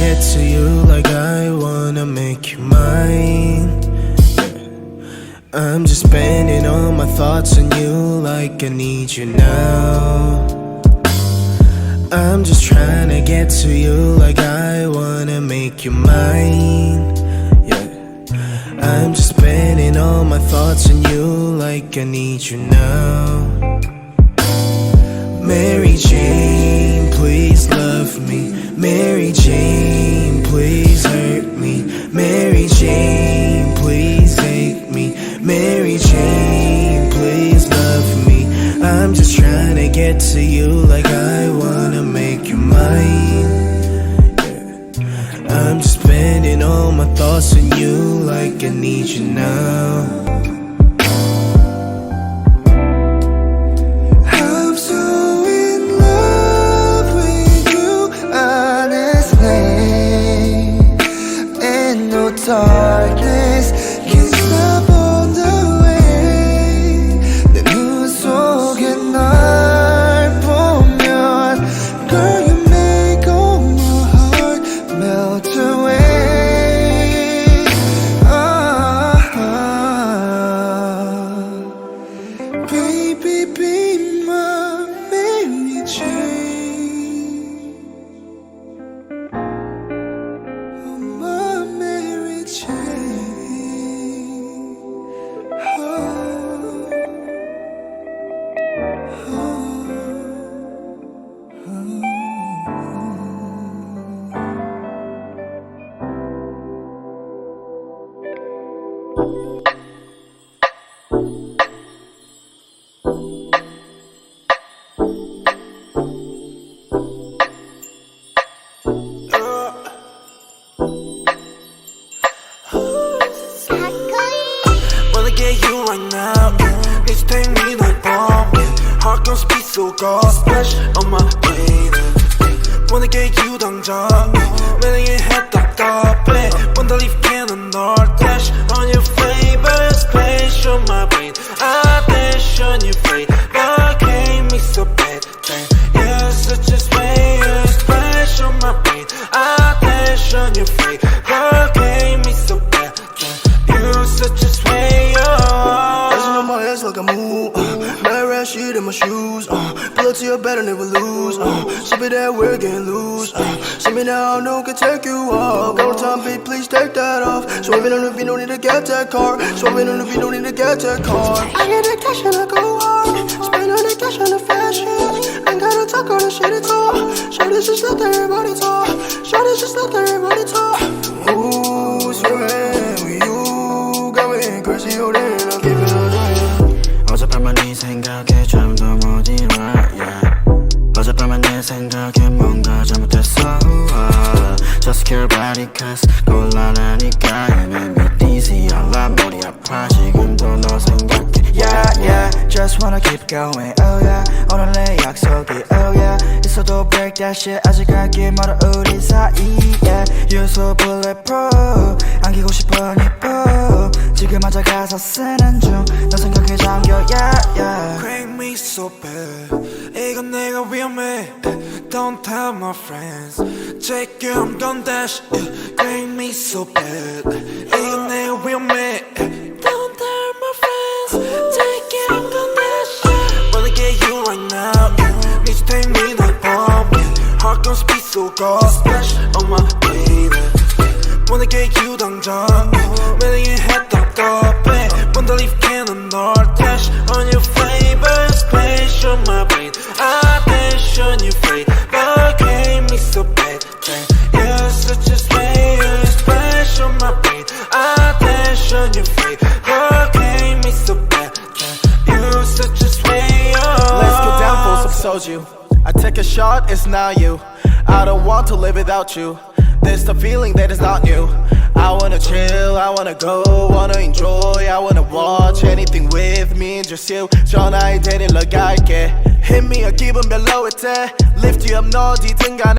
get to you like I wanna make you mine. I'm just spending all my thoughts on you like I need you now. I'm just trying to get to you like I wanna make you mine. Yeah, I'm just spending all my thoughts on you like I need you now. Mary Jane, please love me. Mary Jane, please hurt me. Mary Jane, please hate me. Mary Jane, please love me. I'm just trying to get to you like I wanna make you mine. Yeah. I'm just spending all my thoughts on you like I need you now. Darkness can stop on the way. 내 눈 속에 날 보면 Girl, you make all my heart melt away. Baby, be my Mary Jane. Oh, my Mary Jane. Wanna get you right now. Need to take me like bomb. Heart gon' speed so cold. Splash on my way. Wanna get you 당장. 매일 답답해. Wanna leave cannon or dash on your favorite space on my brain. I dash on your brain. But gave me so bad. You're such a splash on my brain. I dash on your brain. But gave me so bad. You're such a Dancing on my ass like a move. Mad rat shit in my shoes. Pull up to your bed and never lose. Sip it that we're getting loose. See me now, no one can take you off. Go time, babe, please take that off. Swerving on the beat, don't need to get that car. Swerving on the beat, don't need to get that car. I get the cash and I go hard. Spend all the cash on the fashion. Ain't gotta talk all the shit at all. Shorty's just let everybody talk. Shorty's just let everybody talk. Ooh, swerving with you. Crazy all day, I'll keep it on you. 어젯밤만 네 생각에 잠도 못 일어 yeah. 어젯밤만 내 생각에 뭔가 잘못했어 Just care about it cause 곤란하니까 You make me dizzy 알아 머리 아파 지금도 너 생각해 Yeah yeah Just wanna keep going oh yeah 오늘 내 약속이 oh yeah 있어도 break that shit 아직 갈 길 멀어 우리 사이 yeah You're so bulletproof 안기고 싶어 니뽀 지금 앉아 가사 쓰는 중 너 생각에 잠겨 yeah yeah Crank me so bad 이건 내가 위험해 Don't tell my friends Check you I'm gon' dash Crank me so bad 이건 내가 위험해 Don't tell my friends Check you I'm gon' dash Wanna get you right now Need to take me like bomb Heart gon' speed so cold Splash on my baby Wanna get you 당장 매일 답답해 Wanna leave cannon or dash on your favorite space on my brain I dash on your face But gave me so bad You're such a splash on my brain I dash on your face But gave me so bad You're such a splash. Let's get down for some soju. I take a shot, it's not you. I don't want to live without you. There's the feeling that is not new. I wanna chill, I wanna go, wanna enjoy, I wanna watch anything with me and just you. 전화에 데리러 갈게. Hit me or 기분 별로일 때 Lift you up 너 어디든 간에